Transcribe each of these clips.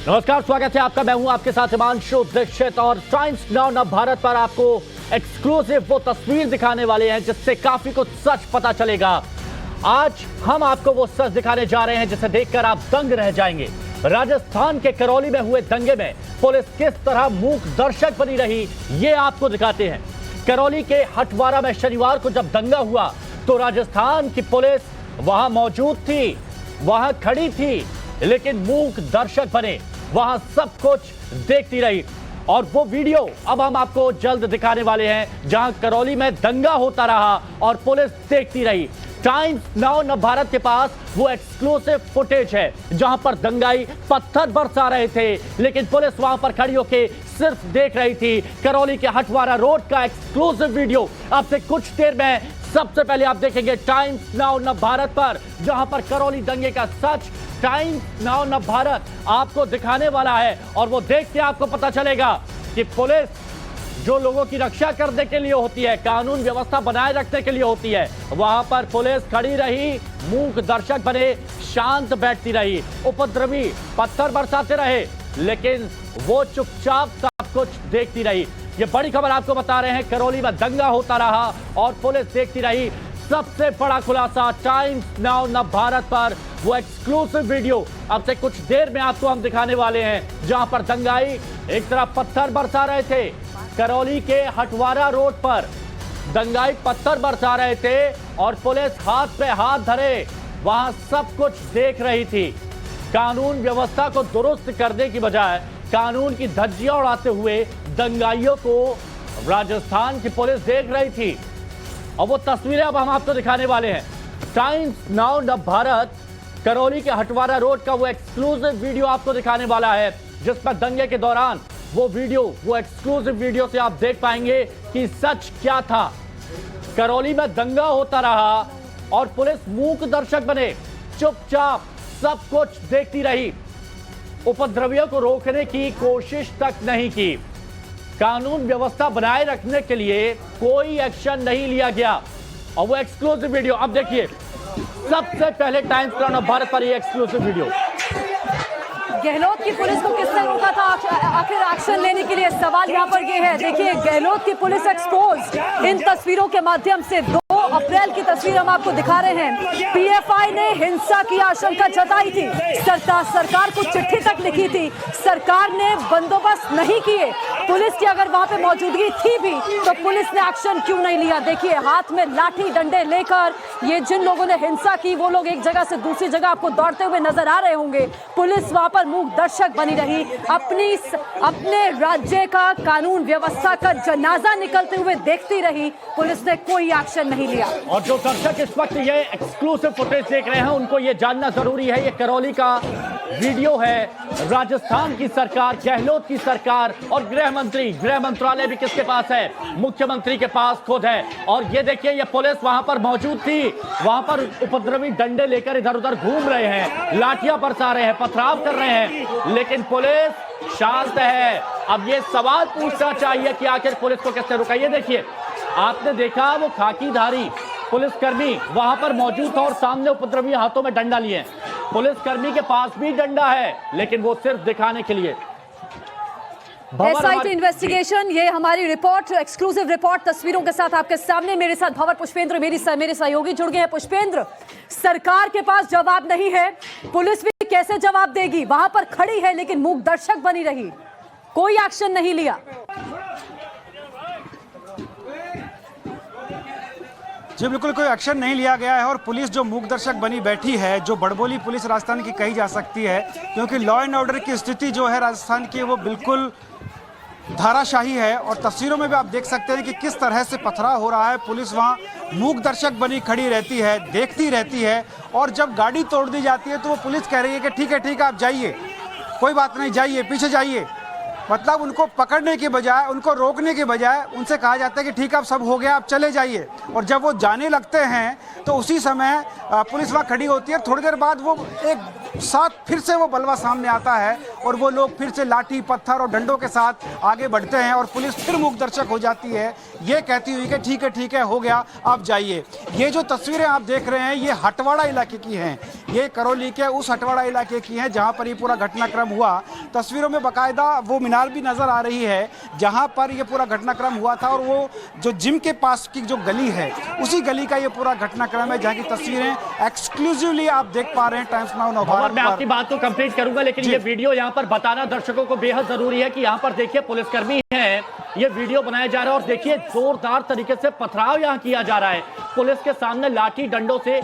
नमस्कार, स्वागत है आपका। मैं हूं आपके साथ हिमांशु दीक्षित और टाइम्स नाउ नव भारत पर आपको एक्सक्लूसिव वो तस्वीर दिखाने वाले हैं जिससे काफी कुछ सच पता चलेगा। आज हम आपको वो सच दिखाने जा रहे हैं जिसे देखकर आप दंग रह जाएंगे। राजस्थान के करौली में हुए दंगे में पुलिस किस तरह मूक दर्शक बनी रही, ये आपको दिखाते हैं। करौली के हटवारा में शनिवार को जब दंगा हुआ तो राजस्थान की पुलिस वहां मौजूद थी, वहां खड़ी थी, लेकिन मूक दर्शक बने, वहां सब कुछ देखती रही। और वो वीडियो अब हम आपको जल्द दिखाने वाले हैं जहां करौली में दंगा होता रहा और पुलिस देखती रही। टाइम्स नाउ नव भारत के पास वो एक्सक्लूसिव फुटेज है जहां पर दंगाई पत्थर बरसा रहे थे, लेकिन पुलिस वहां पर खड़ी होकर सिर्फ देख रही थी। करौली के हटवारा रोड का एक्सक्लूसिव वीडियो आपसे कुछ देर में सबसे पहले आप देखेंगे टाइम्स नाउ नव भारत पर, जहां पर करौली दंगे का सच टाइम्स नाउ नव भारत आपको दिखाने वाला है। और वो देख के आपको पता चलेगा कि पुलिस जो लोगों की रक्षा करने के लिए होती है, कानून व्यवस्था बनाए रखने के लिए होती है, वहां पर पुलिस खड़ी रही, मूक दर्शक बने, शांत बैठती रही, उपद्रवी पत्थर बरसाते रहे, लेकिन वो चुपचाप सब कुछ देखती रही। ये बड़ी खबर आपको बता रहे हैं। करौली में दंगा होता रहा और पुलिस देखती रही। सबसे बड़ा खुलासा टाइम्स नाउ नव भारत पर वो एक्सक्लूसिव वीडियो अब से कुछ देर में आपको हम दिखाने वाले हैं जहां पर दंगाई एक तरफ पत्थर बरसा रहे थे। करौली के हटवारा रोड पर दंगाई पत्थर बरसा रहे थे और पुलिस हाथ पे हाथ धरे वहां सब कुछ देख रही थी। कानून व्यवस्था को दुरुस्त करने की बजाय कानून की धज्जियां उड़ाते हुए दंगाइयों को राजस्थान की पुलिस देख रही थी। और वो तस्वीरें अब हम आपको दिखाने वाले हैं। टाइम्स नाउ नव भारत करौली के हटवारा रोड का वो एक्सक्लूसिव वीडियो आपको दिखाने वाला है जिस पर दंगे के दौरान वो एक्सक्लूसिव वीडियो से आप देख पाएंगे कि सच क्या था। करौली में दंगा होता रहा और पुलिस मूक दर्शक बने, चुपचाप सब कुछ देखती रही, उपद्रवियों को रोकने की कोशिश तक नहीं की, कानून व्यवस्था बनाए रखने के लिए कोई एक्शन नहीं लिया गया। और वो एक्सक्लूसिव वीडियो अब देखिए, सबसे पहले टाइम्स नाउ नव भारत पर ये एक्सक्लूसिव वीडियो। गहलोत की पुलिस को किसने रोका था आखिर एक्शन लेने के लिए, सवाल यहाँ पर ये है। देखिए, गहलोत की पुलिस एक्सपोज इन तस्वीरों के माध्यम से 2 अप्रैल की तस्वीर हम आपको दिखा रहे हैं। पीएफआई ने हिंसा की आशंका जताई थी, सरकार को चिट्ठी तक लिखी थी, सरकार ने बंदोबस्त नहीं किए। पुलिस की अगर वहां पे मौजूदगी थी भी तो पुलिस ने एक्शन क्यों नहीं लिया। देखिए, हाथ में लाठी डंडे लेकर ये जिन लोगों ने हिंसा की वो लोग एक जगह से दूसरी जगह आपको दौड़ते हुए नजर आ रहे होंगे। पुलिस वहां पर मूक दर्शक बनी रही, अपने राज्य का कानून व्यवस्था का जनाजा निकलते हुए देखती रही। पुलिस ने कोई एक्शन नहीं लिया। और जो दर्शक इस वक्त ये एक्सक्लूसिव फुटेज देख रहे हैं उनको ये जानना जरूरी है, ये करौली का वीडियो है। राजस्थान की सरकार, गहलोत की सरकार और गृह मंत्रालय भी किसके पास है? मुख्यमंत्री के पास खुद है। और ये देखिए, ये पुलिस वहां पर मौजूद थी, वहां पर उपद्रवी डंडे लेकर इधर उधर घूम रहे हैं, लाठियां बरसा रहे हैं, पथराव कर रहे हैं, लेकिन पुलिस शांत है। अब ये सवाल पूछना चाहिए कि आखिर पुलिस को किसने रोका। ये देखिए, आपने देखा वो खाकीधारी पुलिसकर्मी वहां पर मौजूद था और सामने उपद्रवी हाथों में डंडा लिए। पुलिसकर्मी के पास भी डंडा है, लेकिन वो सिर्फ दिखाने के लिए। एसआईटी इन्वेस्टिगेशन, ये हमारी रिपोर्ट, एक्सक्लूसिव रिपोर्ट तस्वीरों के साथ आपके सामने। मेरे साथ भंवर पुष्पेंद्र, मेरे सहयोगी जुड़ गए हैं। पुष्पेंद्र, सरकार के पास जवाब नहीं है, पुलिस भी कैसे जवाब देगी? वहां पर खड़ी है लेकिन मूक दर्शक बनी रही, कोई एक्शन नहीं लिया। जी बिल्कुल, कोई एक्शन नहीं लिया गया है और पुलिस जो मूक दर्शक बनी बैठी है, जो बड़बोली पुलिस राजस्थान की कही जा सकती है, क्योंकि लॉ एंड ऑर्डर की स्थिति जो है राजस्थान की वो बिल्कुल धाराशाही है। और तस्वीरों में भी आप देख सकते हैं कि किस तरह से पथराव हो रहा है। पुलिस वहाँ मूक दर्शक बनी खड़ी रहती है, देखती रहती है, और जब गाड़ी तोड़ दी जाती है तो वो पुलिस कह रही है कि ठीक है आप जाइए, कोई बात नहीं, जाइए, पीछे जाइए। मतलब उनको पकड़ने के बजाय, उनको रोकने के बजाय उनसे कहा जाता है कि ठीक है अब सब हो गया, आप चले जाइए। और जब वो जाने लगते हैं तो उसी समय पुलिस वहाँ खड़ी होती है। थोड़ी देर बाद वो एक साथ फिर से वो बलवा सामने आता है और वो लोग फिर से लाठी पत्थर और डंडों के साथ आगे बढ़ते हैं और पुलिस फिर मूक दर्शक हो जाती है, ये कहती हुई कि ठीक है हो गया, आप जाइए। ये जो तस्वीरें आप देख रहे हैं ये हटवाड़ा इलाके की हैं, ये करौली के उस हटवाड़ा इलाके की हैं जहां पर ये पूरा घटनाक्रम हुआ। तस्वीरों में बाकायदा वो मीनार भी नजर आ रही है जहां पर ये पूरा घटनाक्रम हुआ था और वो जो जिम के पास की जो गली है उसी गली का ये पूरा घटनाक्रम है जहां की तस्वीरें एक्सक्लूसिवली आप देख पा रहे हैं टाइम्स नाउ नवभारत। मैं आपकी बात को कंप्लीट करूंगा, लेकिन ये वीडियो यहाँ पर बताना दर्शकों को बेहद जरूरी है कि यहाँ पर देखिए पुलिसकर्मी हैं, ये वीडियो बनाया जा रहा है और देखिए जोरदार तरीके से पथराव यहाँ किया जा रहा है। पुलिस के सामने लाठी डंडों से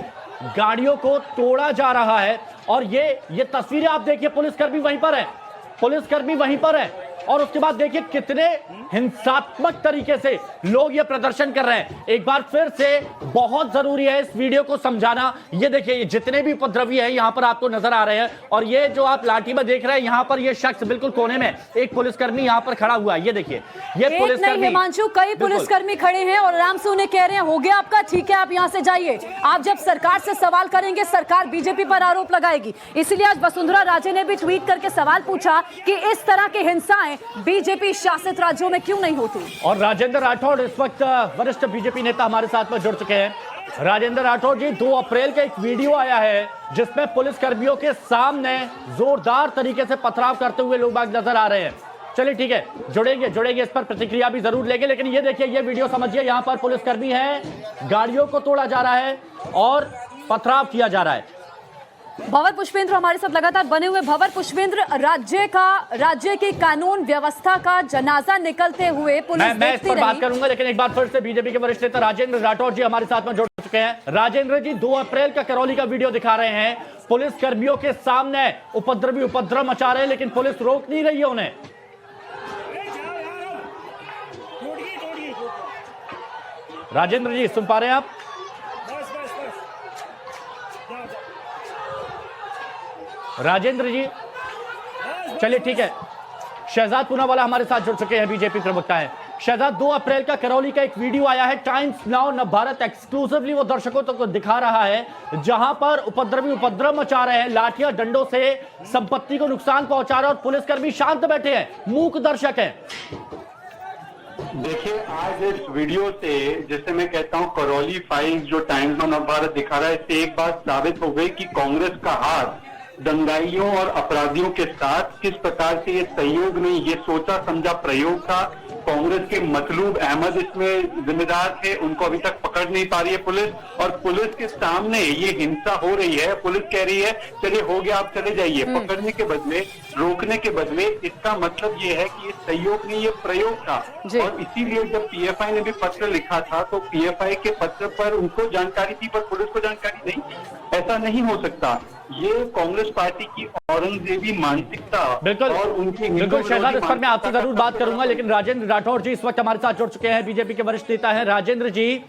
गाड़ियों को तोड़ा जा रहा है और ये तस्वीरें आप देखिए, पुलिसकर्मी वहीं पर है, पुलिसकर्मी वहीं पर है और उसके बाद देखिए कितने हिंसात्मक तरीके से लोग ये प्रदर्शन कर रहे हैं। एक बार फिर से बहुत जरूरी है इस वीडियो को समझाना। ये देखिए जितने भी उपद्रवी हैं यहां पर आपको नजर आ रहे हैं और ये जो आप लाठी में देख रहे हैं यहां पर ये शख्स बिल्कुल कोने में एक पुलिसकर्मी यहां पर खड़ा हुआ है। ये देखिए ये पुलिसकर्मी, हिमांशु कई पुलिसकर्मी खड़े हैं और आराम से उन्हें कह रहे हैं हो गया आपका, ठीक है आप यहां से जाइए। आप जब सरकार से सवाल करेंगे सरकार बीजेपी पर आरोप लगाएगी, इसलिए आज वसुंधरा राजे ने भी ट्वीट करके सवाल पूछा कि इस तरह की हिंसाएं बीजेपी शासित राज्यों में क्यों नहीं होती। और राजेंद्र राठौड़ इस वक्त वरिष्ठ बीजेपी नेता हमारे साथ में जुड़ चुके हैं। राजेंद्र राठौड़ जी, 2 अप्रैल का एक वीडियो आया है जिसमें पुलिसकर्मियों के सामने जोरदार तरीके से पथराव करते हुए लोग बाग नजर आ रहे हैं। चलिए ठीक है, जुड़ेंगे इस पर प्रतिक्रिया भी जरूर लेंगे, लेकिन ये देखिए ये वीडियो समझिए, यहाँ पर पुलिसकर्मी हैं, गाड़ियों को तोड़ा जा रहा है और पथराव किया जा रहा है। भंवर पुष्पेंद्र हमारे साथ लगातार बने हुए। भंवर पुष्पेंद्र, राज्य की कानून व्यवस्था का जनाजा निकलते हुए पुलिस मैं इस पर बात करूंगा, लेकिन एक बार फिर से बीजेपी के वरिष्ठ नेता राजेंद्र राठौड़ जी हमारे साथ में जुड़ चुके हैं। राजेंद्र जी, 2 अप्रैल का करौली का वीडियो दिखा रहे हैं, पुलिस कर्मियों के सामने उपद्रव मचा रहे हैं लेकिन पुलिस रोक नहीं रही है उन्हें। राजेंद्र जी सुन पा रहे हैं आप? राजेंद्र जी चलिए ठीक है। शहजाद पूनावाला हमारे साथ जुड़ चुके हैं, बीजेपी प्रवक्ता है। शहजाद, 2 अप्रैल का करौली का एक वीडियो आया है, टाइम्स नाउ नवभारत एक्सक्लूसिवली वो दर्शकों तक दिखा रहा है जहां पर उपद्रव मचा रहे हैं, लाठियां डंडों से संपत्ति को नुकसान पहुंचा रहे हैं और पुलिसकर्मी शांत बैठे हैं, मूक दर्शक हैं। देखिए आज इस वीडियो से, जिसे मैं कहता हूं करौली फाइल्स जो टाइम्स नाउ नवभारत दिखा रहा है, इससे एक बात साबित हो गई कि कांग्रेस का हाथ दंगाइयों और अपराधियों के साथ किस प्रकार से ये सहयोग नहीं, ये सोचा समझा प्रयोग था। कांग्रेस के मतलूब अहमद इसमें जिम्मेदार थे, उनको अभी तक पकड़ नहीं पा रही है पुलिस, और पुलिस के सामने ये हिंसा हो रही है। पुलिस कह रही है चलिए हो गया आप चले जाइए, पकड़ने के बदले, रोकने के बदले। इसका मतलब ये है कि ये सहयोग नहीं, ये प्रयोग था। और इसीलिए जब पीएफआई ने भी पत्र लिखा था तो पीएफआई के पत्र पर उनको जानकारी थी पर पुलिस को जानकारी नहीं। ऐसा नहीं हो सकता। ये कांग्रेस पार्टी की औरंगजेबी मानसिकता और उनकी बिल्कुल शहजाद, इस पर मैं आपसे जरूर बात करूंगा, लेकिन राजेंद्र राठौड़ जी इस वक्त हमारे साथ जुड़ चुके हैं, बीजेपी के वरिष्ठ नेता हैं। राजेंद्र जी,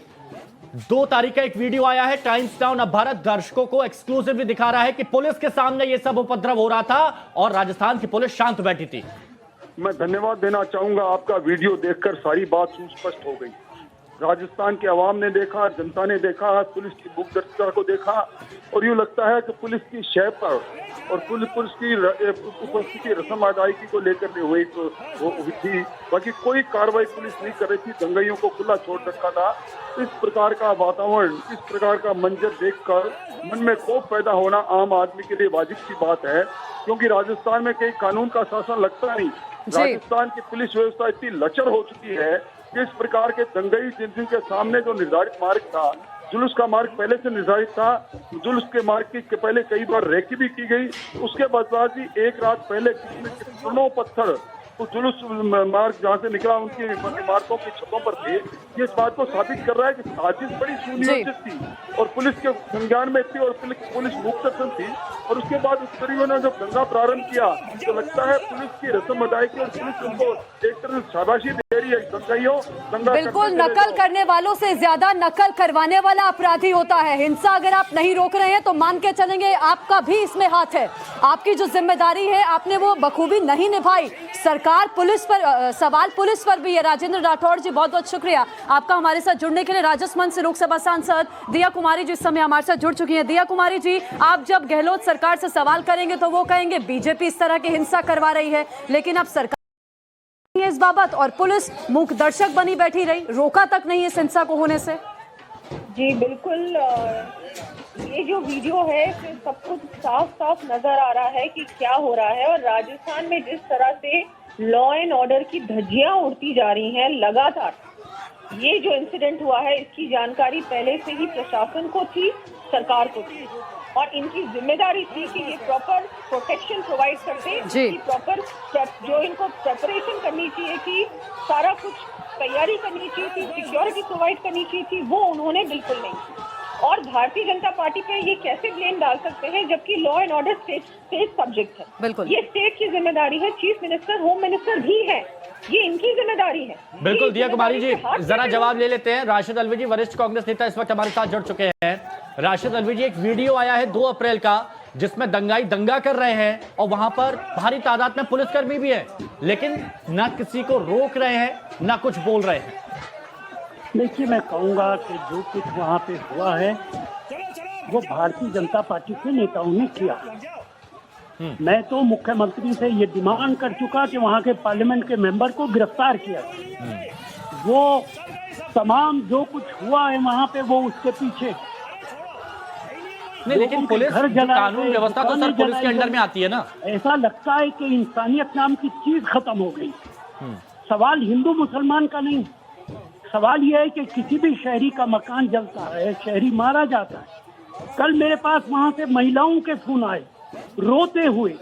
2 तारीख का एक वीडियो आया है, टाइम्स नाउ नवभारत दर्शकों को एक्सक्लूसिवली दिखा रहा है कि पुलिस के सामने ये सब उपद्रव हो रहा था और राजस्थान की पुलिस शांत बैठी थी। मैं धन्यवाद देना चाहूंगा, आपका वीडियो देखकर सारी बात सुस्पष्ट हो गई। राजस्थान के अवाम ने देखा, जनता ने देखा, पुलिस की मूकदर्शिता को देखा और यूँ लगता है कि पुलिस की शय पर और पुलिस की उपस्थिति रस्म अदायगी को लेकर हुई थी। बाकी कोई कार्रवाई पुलिस नहीं कर रही थी, दंगाइयों को खुला छोड़ रखा था। इस प्रकार का वातावरण, इस प्रकार का मंजर देखकर मन में खौफ पैदा होना आम आदमी के लिए वाजिब सी बात है, क्योंकि राजस्थान में कहीं कानून का शासन लगता नहीं। राजस्थान की पुलिस व्यवस्था इतनी लचर हो चुकी है कि इस प्रकार के दंगई जिनके सामने जो निर्धारित मार्ग था, जुलूस का मार्ग पहले से निर्धारित था, जुलूस के मार्ग की पहले कई बार रेकी भी की गई, उसके बाद भी एक रात पहले कितनों पत्थर उस जुलूस मार्ग जहाँ से निकला उनकी इमारतों की छतों पर थे। ये इस बात को साबित कर रहा है कि साजिश बड़ी सुनियोजित थी और पुलिस के संज्ञान में थी और पुलिस मुक्तसर थी। और उसके बाद उत्तरियों ने जब दंगा प्रारंभ किया तो लगता है पुलिस की रस्म अदायगी और पुलिस उनको एक तरह से शाबाशी बिल्कुल, नकल करने वालों से ज्यादा नकल करवाने वाला अपराधी होता है। हिंसा अगर आप नहीं रोक रहे हैं तो मान के चलेंगे आपका भी इसमें हाथ है। आपकी जो जिम्मेदारी है आपने वो बखूबी नहीं निभाई। सरकार पुलिस पर, सवाल पुलिस पर भी है। राजेंद्र राठौड़ जी, बहुत बहुत शुक्रिया आपका हमारे साथ जुड़ने के लिए। राजसमंद से लोकसभा सांसद दिया कुमारी जी इस समय हमारे साथ जुड़ चुकी हैं। दिया कुमारी जी, आप जब गहलोत सरकार से सवाल करेंगे तो वो कहेंगे बीजेपी इस तरह की हिंसा करवा रही है, लेकिन अब सरकार इस बाबत और पुलिस मूक दर्शक बनी बैठी रही, रोका तक नहीं इस हिंसा को होने से। जी बिल्कुल, ये जो वीडियो है इसमें सब कुछ साफ साफ नजर आ रहा है कि क्या हो रहा है। और राजस्थान में जिस तरह से लॉ एंड ऑर्डर की धज्जियां उड़ती जा रही हैं लगातार, ये जो इंसिडेंट हुआ है इसकी जानकारी पहले से ही प्रशासन को थी, सरकार को थी, और इनकी जिम्मेदारी थी कि ये प्रॉपर प्रोटेक्शन प्रोवाइड करते, प्रॉपर जो इनको प्रेपरेशन करनी चाहिए थी, सारा कुछ तैयारी करनी चाहिए थी, सिक्योरिटी प्रोवाइड करनी चाहिए थी, वो उन्होंने बिल्कुल नहीं की। और भारतीय जनता पार्टी पे ये कैसे ब्लेम डाल सकते हैं जबकि law and order state subject है। बिल्कुल, ये स्टेट की जिम्मेदारी है, चीफ मिनिस्टर, होम मिनिस्टर भी है, ये इनकी जिम्मेदारी है। बिल्कुल दिया कुमारी जी, जरा जवाब ले लेते हैं। राशिद अलवी जी, वरिष्ठ कांग्रेस नेता, इस वक्त हमारे साथ जुड़ चुके हैं। राशिद अलवी जी, एक वीडियो आया है 2 अप्रैल का जिसमें दंगाई दंगा कर रहे हैं और वहां पर भारी तादाद में पुलिसकर्मी भी है, लेकिन ना किसी को रोक रहे हैं ना कुछ बोल रहे हैं। देखिए, मैं कहूँगा कि जो कुछ वहाँ पे हुआ है वो भारतीय जनता पार्टी के नेताओं ने किया। मैं तो मुख्यमंत्री से ये डिमांड कर चुका कि वहाँ के पार्लियामेंट के मेंबर को गिरफ्तार किया जाए। वो तमाम जो कुछ हुआ है वहाँ पे वो उसके पीछे नहीं, लेकिन पुलिस कानून व्यवस्था तो सर पुलिस के अंडर में आती है ना। ऐसा लगता है कि इंसानियत नाम की चीज खत्म हो गई। सवाल हिंदू मुसलमान का नहीं, सवाल यह है कि किसी भी शहरी का मकान जलता है, शहरी मारा जाता है। कल मेरे पास वहां से महिलाओं के फोन आए रोते हुए,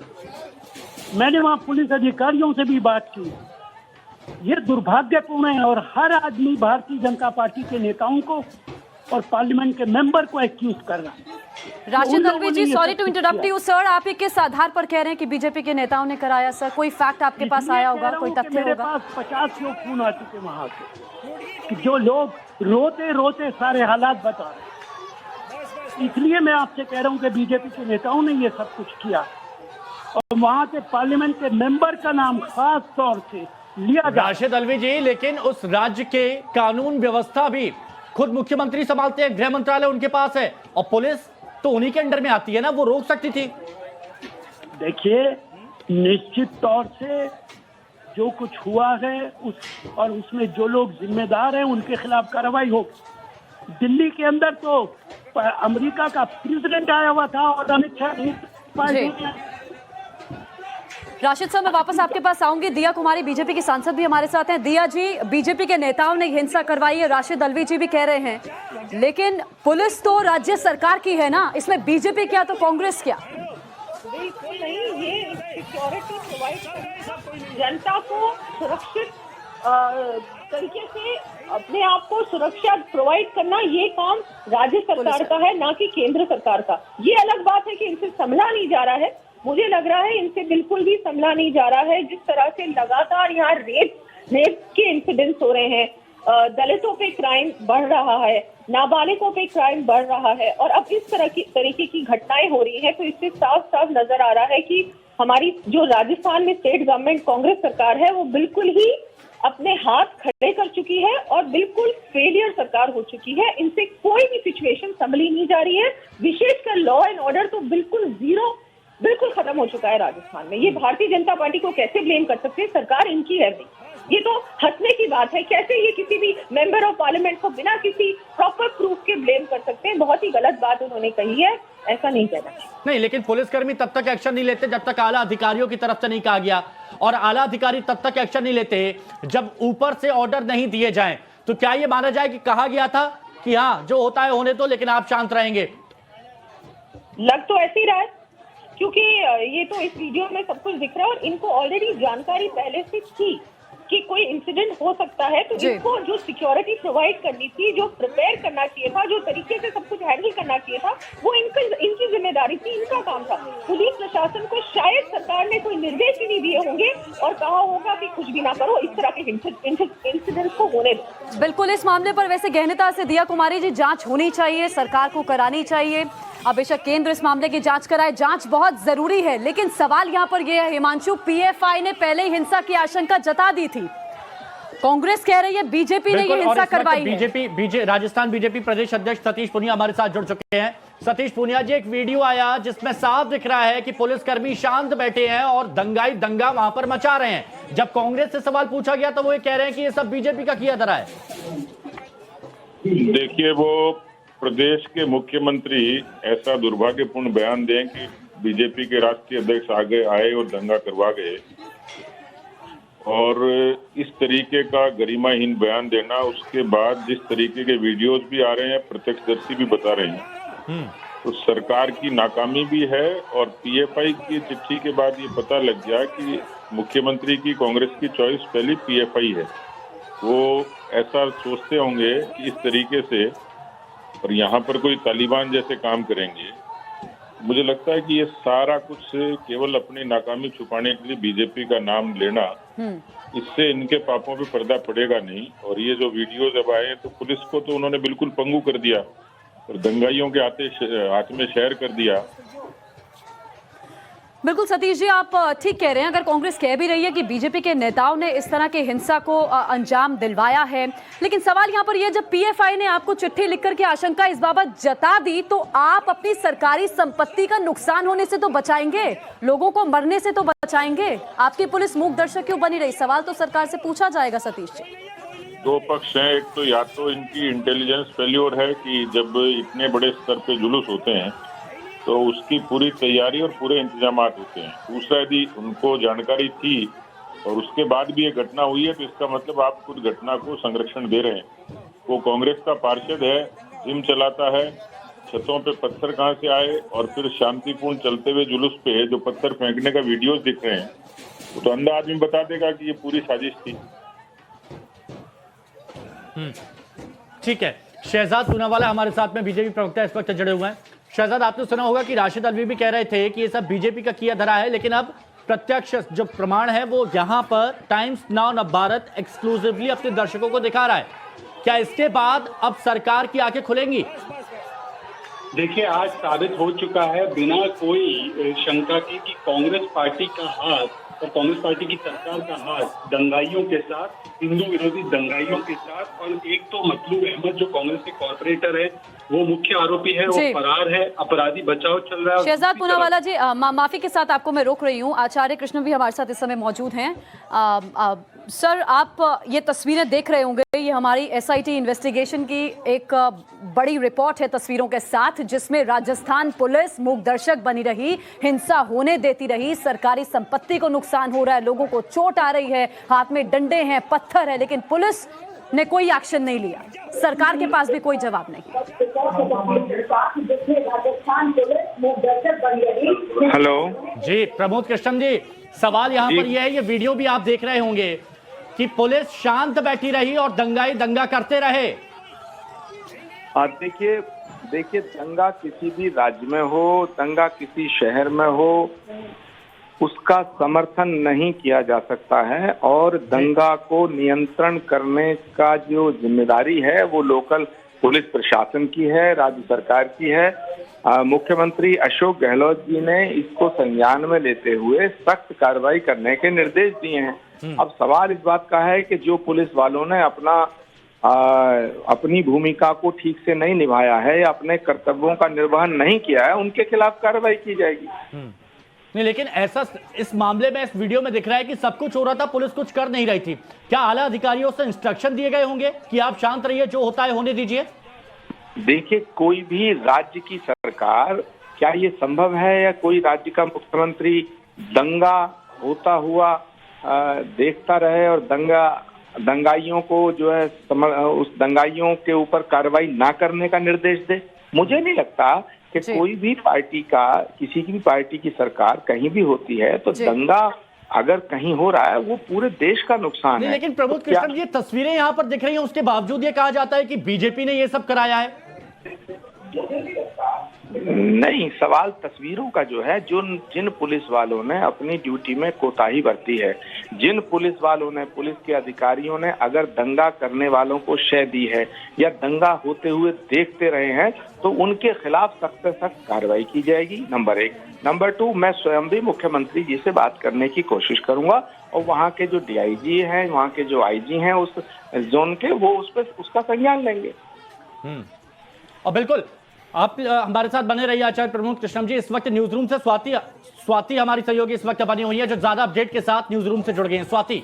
मैंने वहां पुलिस अधिकारियों से भी बात की। ये दुर्भाग्यपूर्ण है और हर आदमी भारतीय जनता पार्टी के नेताओं को और पार्लियामेंट के मेंबर को एक्यूज कर रहा है। Rashid Alvi ji, sorry to interrupt you sir, आप ये किस आधार पर कह रहे हैं कि बीजेपी के नेताओं ने कराया? सर, कोई फैक्ट आपके पास आया होगा, कोई तथ्य होगा? मेरे पास 50 लोग फोन आ चुके वहां से, जो लोग रोते रोते सारे हालात बता रहे हैं। इसलिए मैं आपसे कह रहा हूं कि बीजेपी के नेताओं ने ये सब कुछ किया और वहां के पार्लियामेंट के मेंबर का नाम खास तौर से लिया गया। राशिद अलवी जी, लेकिन उस राज्य के कानून व्यवस्था भी खुद मुख्यमंत्री संभालते हैं, गृह मंत्रालय उनके पास है और पुलिस तो उन्हीं के अंडर में आती है ना, वो रोक सकती थी। देखिए, निश्चित तौर से जो कुछ हुआ है और उसमें जो लोग जिम्मेदार हैं उनके खिलाफ कार्रवाई हो। दिल्ली के अंदर तो अमेरिका का प्रेसिडेंट आया हुआ था और अमित शाह। राशिद साहब, मैं वापस आपके पास आऊंगी। दिया कुमारी बीजेपी की सांसद भी हमारे साथ हैं। दिया जी, बीजेपी के नेताओं ने हिंसा करवाई है, राशिद अलवी जी भी कह रहे हैं, लेकिन पुलिस तो राज्य सरकार की है ना, इसमें बीजेपी क्या तो कांग्रेस क्या? बिल्कुल नहीं, ये सिक्योरिटी प्रोवाइड करना, जनता को सुरक्षित तरीके से अपने आप को सुरक्षा प्रोवाइड करना, ये काम राज्य सरकार का है, ना कि केंद्र सरकार का। ये अलग बात है कि इनसे संभला नहीं जा रहा है, मुझे लग रहा है इनसे बिल्कुल भी संभला नहीं जा रहा है। जिस तरह से लगातार यहाँ रेप के इंसिडेंट्स हो रहे हैं, दलितों पे क्राइम बढ़ रहा है, नाबालिगों पे क्राइम बढ़ रहा है और अब इस तरीके की घटनाएं हो रही हैं, तो इससे साफ साफ नजर आ रहा है कि हमारी जो राजस्थान में स्टेट गवर्नमेंट कांग्रेस सरकार है वो बिल्कुल ही अपने हाथ खड़े कर चुकी है और बिल्कुल फेलियर सरकार हो चुकी है। इनसे कोई भी सिचुएशन संभली नहीं जा रही है, विशेषकर लॉ एंड ऑर्डर तो बिल्कुल जीरो, बिल्कुल खत्म हो चुका है राजस्थान में। ये भारतीय जनता पार्टी को कैसे ब्लेम कर सकते हैं? सरकार इनकी है नहीं, ये तो हंसने की बात है। कैसे ये किसी भी मेंबर ऑफ पार्लियामेंट को बिना किसी प्रॉपर प्रूफ के ब्लेम कर सकते हैं? बहुत ही गलत बात उन्होंने कही है, ऐसा नहीं कहना नहीं, लेकिन पुलिसकर्मी तब तक एक्शन नहीं लेते जब तक आला अधिकारियों की तरफ से नहीं कहा गया, और आला अधिकारी तब तक एक्शन नहीं लेते जब ऊपर से ऑर्डर नहीं दिए जाएं। तो क्या ये माना जाए कि कहा गया था कि हाँ जो होता है होने दो, लेकिन आप शांत रहेंगे? लग तो ऐसे ही रहा है, क्योंकि ये तो इस वीडियो में सब कुछ दिख रहा है और इनको ऑलरेडी जानकारी पहले से थी। कि कोई इंसिडेंट हो सकता है, तो जी। इनको जो सिक्योरिटी प्रोवाइड करनी थी, जो प्रिपेयर करना चाहिए था, जो तरीके से सब कुछ हैंडल करना चाहिए था, वो इनकी जिम्मेदारी थी, इनका काम था। पुलिस प्रशासन को शायद सरकार ने कोई निर्देश ही नहीं दिए होंगे और कहा होगा कि कुछ भी ना करो, इस तरह के इंसिडेंट को होने दो। बिल्कुल, इस मामले पर वैसे गहनता से दिया कुमारी जी जांच होनी चाहिए, सरकार को करानी चाहिए। अब बेशक केंद्र इस मामले की जांच कराए, जांच बहुत जरूरी है, लेकिन सवाल यहां पर यह है हिमांशु, पीएफआई ने पहले ही हिंसा की आशंका जता दी थी, कांग्रेस कह रही है बीजेपी ने ये हिंसा करवाई है। राजस्थान बीजेपी प्रदेश अध्यक्ष सतीश पूनिया हमारे साथ जुड़ चुके हैं। सतीश पूनिया जी, एक वीडियो आया जिसमें साफ दिख रहा है कि पुलिसकर्मी शांत बैठे हैं और दंगा वहां पर मचा रहे हैं। जब कांग्रेस से सवाल पूछा गया तो वो ये कह रहे हैं कि ये सब बीजेपी का किया धरा है। देखिए, वो प्रदेश के मुख्यमंत्री ऐसा दुर्भाग्यपूर्ण बयान दें कि बीजेपी के राष्ट्रीय अध्यक्ष आगे आए और दंगा करवा गए, और इस तरीके का गरिमाहीन बयान देना, उसके बाद जिस तरीके के वीडियोस भी आ रहे हैं, प्रत्यक्षदर्शी भी बता रहे हैं, तो सरकार की नाकामी भी है। और पीएफआई की चिट्ठी के बाद ये पता लग गया कि मुख्यमंत्री की कांग्रेस की चॉइस पहली पीएफआई है। वो ऐसा सोचते होंगे कि इस तरीके से और यहाँ पर कोई तालिबान जैसे काम करेंगे। मुझे लगता है कि ये सारा कुछ केवल अपनी नाकामी छुपाने के लिए बीजेपी का नाम लेना, इससे इनके पापों पे पर्दा पड़ेगा नहीं। और ये जो वीडियो जब आए तो पुलिस को तो उन्होंने बिल्कुल पंगु कर दिया और दंगाइयों के हाथ में शहर कर दिया। बिल्कुल सतीश जी, आप ठीक कह रहे हैं। अगर कांग्रेस कह भी रही है कि बीजेपी के नेताओं ने इस तरह के हिंसा को अंजाम दिलवाया है, लेकिन सवाल यहाँ पर यह, जब पीएफआई ने आपको चिट्ठी लिखकर के आशंका इस बाबत जता दी, तो आप अपनी सरकारी संपत्ति का नुकसान होने से तो बचाएंगे, लोगों को मरने से तो बचाएंगे। आपकी पुलिस मूक दर्शक क्यों बनी रही? सवाल तो सरकार से पूछा जाएगा सतीश जी। दो पक्ष हैं, एक तो या तो इनकी इंटेलिजेंस फेल्योर है कि जब इतने बड़े स्तर पे जुलूस होते हैं तो उसकी पूरी तैयारी और पूरे इंतजाम होते हैं। दूसरा, यदि उनको जानकारी थी और उसके बाद भी ये घटना हुई है, तो इसका मतलब आप खुद घटना को संरक्षण दे रहे हैं। वो कांग्रेस का पार्षद है, जिम चलाता है, छतों पे पत्थर कहाँ से आए, और फिर शांतिपूर्ण चलते हुए जुलूस पे जो पत्थर फेंकने का वीडियोस दिख रहे हैं, तो अंधा आदमी बता देगा कि ये पूरी साजिश थी। ठीक है, शहजाद पूनावाला हमारे साथ में बीजेपी प्रवक्ता इस वक्त जुड़े हुए हैं। शहजाद, आपने सुना होगा कि राशिद अल्वी भी कह रहे थे कि ये सब बीजेपी का किया धरा है, लेकिन अब प्रत्यक्ष जो प्रमाण है वो यहाँ पर टाइम्स नाउ नवभारत एक्सक्लूसिवली अपने दर्शकों को दिखा रहा है। क्या इसके बाद अब सरकार की आंखें खुलेंगी? देखिए, आज साबित हो चुका है बिना कोई शंका के कि कांग्रेस पार्टी का हाथ और कांग्रेस पार्टी की सरकार का हाथ दंगाइयों के साथ, हिंदू विरोधी दंगाइयों के साथ। और एक तो मतलूब अहमद जो कांग्रेस के कॉर्पोरेटर है, वो मुख्य आरोपी है, वो फरार है, अपराधी बचाव चल रहा है। शहजाद पूनावाला जी, माफी के साथ आपको मैं रोक रही हूँ। आचार्य कृष्ण भी हमारे साथ इस समय मौजूद हैं। सर, आप ये तस्वीरें देख रहे होंगे, ये हमारी एसआईटी इन्वेस्टिगेशन की एक बड़ी रिपोर्ट है तस्वीरों के साथ, जिसमें राजस्थान पुलिस मूक दर्शक बनी रही, हिंसा होने देती रही, सरकारी संपत्ति को नुकसान हो रहा है, लोगों को चोट आ रही है, हाथ में डंडे हैं, पत्थर है, लेकिन पुलिस ने कोई एक्शन नहीं लिया। सरकार के पास भी कोई जवाब नहीं। हेलो जी, प्रमोद कृष्ण जी, सवाल यहाँ पर यह है, ये वीडियो भी आप देख रहे होंगे कि पुलिस शांत बैठी रही और दंगाई दंगा करते रहे। देखिए, दंगा किसी भी राज्य में हो, दंगा किसी शहर में हो, उसका समर्थन नहीं किया जा सकता है। और दंगा को नियंत्रण करने का जो जिम्मेदारी है वो लोकल पुलिस प्रशासन की है, राज्य सरकार की है। मुख्यमंत्री अशोक गहलोत जी ने इसको संज्ञान में लेते हुए सख्त कार्रवाई करने के निर्देश दिए हैं। अब सवाल इस बात का है कि जो पुलिस वालों ने अपनी भूमिका को ठीक से नहीं निभाया है या अपने कर्तव्यों का निर्वहन नहीं किया है, उनके खिलाफ कार्रवाई की जाएगी। नहीं, लेकिन ऐसा इस मामले में, इस वीडियो में दिख रहा है कि सब कुछ हो रहा था, पुलिस कुछ कर नहीं रही थी। क्या आला अधिकारियों से इंस्ट्रक्शन दिए गए होंगे कि आप शांत रहिए, जो होता है होने दीजिए? देखिए, कोई भी राज्य की सरकार, क्या ये संभव है या कोई राज्य का मुख्यमंत्री दंगा होता हुआ देखता रहे और दंगाइयों को जो है उस दंगाइयों के ऊपर कार्रवाई ना करने का निर्देश दे? मुझे नहीं लगता कि कोई भी पार्टी का, किसी की भी पार्टी की सरकार कहीं भी होती है तो दंगा अगर कहीं हो रहा है वो पूरे देश का नुकसान नहीं, है। लेकिन प्रमोद तो क्या- कृष्ण, ये तस्वीरें यहाँ पर दिख रही हैं, उसके बावजूद ये कहा जाता है कि बीजेपी ने ये सब कराया है। नहीं, सवाल तस्वीरों का जो है, जिन पुलिस वालों ने अपनी ड्यूटी में कोताही बरती है, जिन पुलिस वालों ने, पुलिस के अधिकारियों ने अगर दंगा करने वालों को शय दी है या दंगा होते हुए देखते रहे हैं, तो उनके खिलाफ सख्त से सख्त कार्रवाई की जाएगी, नंबर 1। नंबर 2, मैं स्वयं भी मुख्यमंत्री जी से बात करने की कोशिश करूंगा और वहाँ के जो डीआईजी हैं, वहाँ के जो आईजी हैं उस जोन के, वो उसका संज्ञान लेंगे। और बिल्कुल आप हमारे साथ बने रहिए आचार्य प्रमोद कृष्णम जी। इस वक्त न्यूज रूम से स्वाति हमारी सहयोगी इस वक्त बनी हुई है, जो ज्यादा अपडेट के साथ न्यूज रूम से जुड़ गई हैं। स्वाति,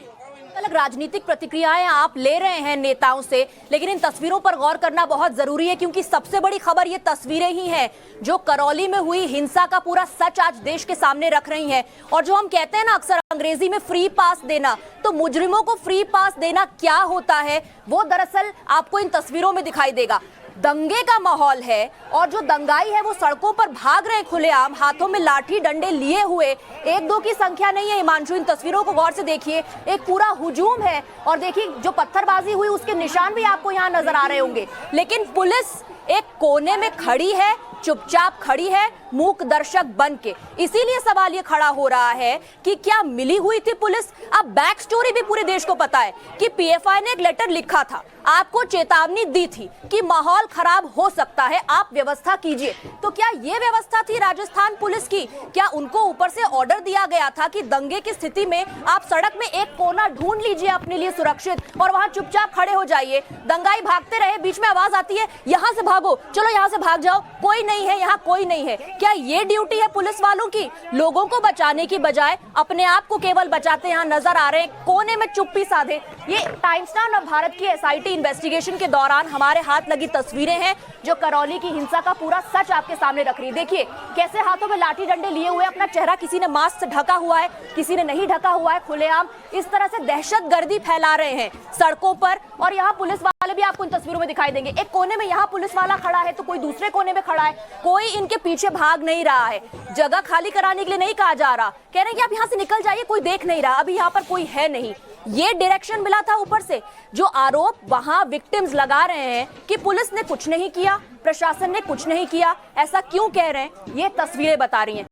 अलग राजनीतिक प्रतिक्रियाएं आप ले रहे हैं नेताओं से, लेकिन इन तस्वीरों पर गौर करना बहुत जरूरी है, क्योंकि सबसे बड़ी खबर ये तस्वीरें ही हैं जो करौली में हुई हिंसा का पूरा सच आज देश के सामने रख रही हैं। और जो हम कहते हैं ना अक्सर अंग्रेजी में फ्री पास देना, तो मुजरिमों को फ्री पास देना क्या होता है वो दरअसल आपको इन तस्वीरों में दिखाई देगा। दंगे का माहौल है और जो दंगाई है वो सड़कों पर भाग रहे खुलेआम, हाथों में लाठी डंडे लिए हुए, 1-2 की संख्या नहीं है हिमांशु। इन तस्वीरों को गौर से देखिए, एक पूरा हुजूम है और देखिए जो पत्थरबाजी हुई उसके निशान भी आपको यहाँ नजर आ रहे होंगे। लेकिन पुलिस एक कोने में खड़ी है, चुपचाप खड़ी है, मूक दर्शक बन के। इसीलिए सवाल ये खड़ा हो रहा है कि क्या मिली हुई थी पुलिस? अब बैक स्टोरी भी पूरे देश को पता है कि पीएफआई ने एक लेटर लिखा था, आपको चेतावनी दी थी कि माहौल खराब हो सकता है, आप व्यवस्था कीजिए। तो क्या ये व्यवस्था थी राजस्थान पुलिस की? क्या उनको ऊपर से ऑर्डर दिया गया था कि दंगे की स्थिति में आप सड़क में एक कोना ढूंढ लीजिए अपने लिए सुरक्षित और वहां चुपचाप खड़े हो जाइए? दंगाई भागते रहे, बीच में आवाज आती है यहां से भागो, चलो यहां से भाग जाओ, कोई नहीं है यहाँ, कोई नहीं है। क्या ये ड्यूटी है पुलिस वालों की? लोगों को बचाने की बजाय अपने आप को केवल बचाते यहाँ नजर आ रहे हैं, कोने में चुप्पी साधे। ये टाइम्स नाउ भारत की एसआईटी इन्वेस्टिगेशन के दौरान हमारे हाथ लगी तस्वीरें हैं जो करौली की हिंसा का पूरा सच आपके सामने रख रही है। देखिए कैसे हाथों में लाठी डंडे लिए हुए, अपना चेहरा किसी ने मास्क से ढका हुआ है, किसी ने नहीं ढका हुआ है, खुलेआम इस तरह से दहशतगर्दी फैला रहे हैं सड़कों पर। और यहाँ पुलिस वाले भी आपको इन तस्वीरों में दिखाई देंगे, एक कोने में यहाँ पुलिस वाला खड़ा है तो कोई दूसरे कोने में खड़ा है, कोई इनके पीछे भाग नहीं रहा है। जगह खाली कराने के लिए नहीं कहा जा रहा, कह रहे हैं कि आप यहाँ से निकल जाइए, कोई देख नहीं रहा, अभी यहाँ पर कोई है नहीं। ये डायरेक्शन मिला था ऊपर से। जो आरोप वहां विक्टिम्स लगा रहे हैं कि पुलिस ने कुछ नहीं किया, प्रशासन ने कुछ नहीं किया, ऐसा क्यों कह रहे हैं, ये तस्वीरें बता रही हैं।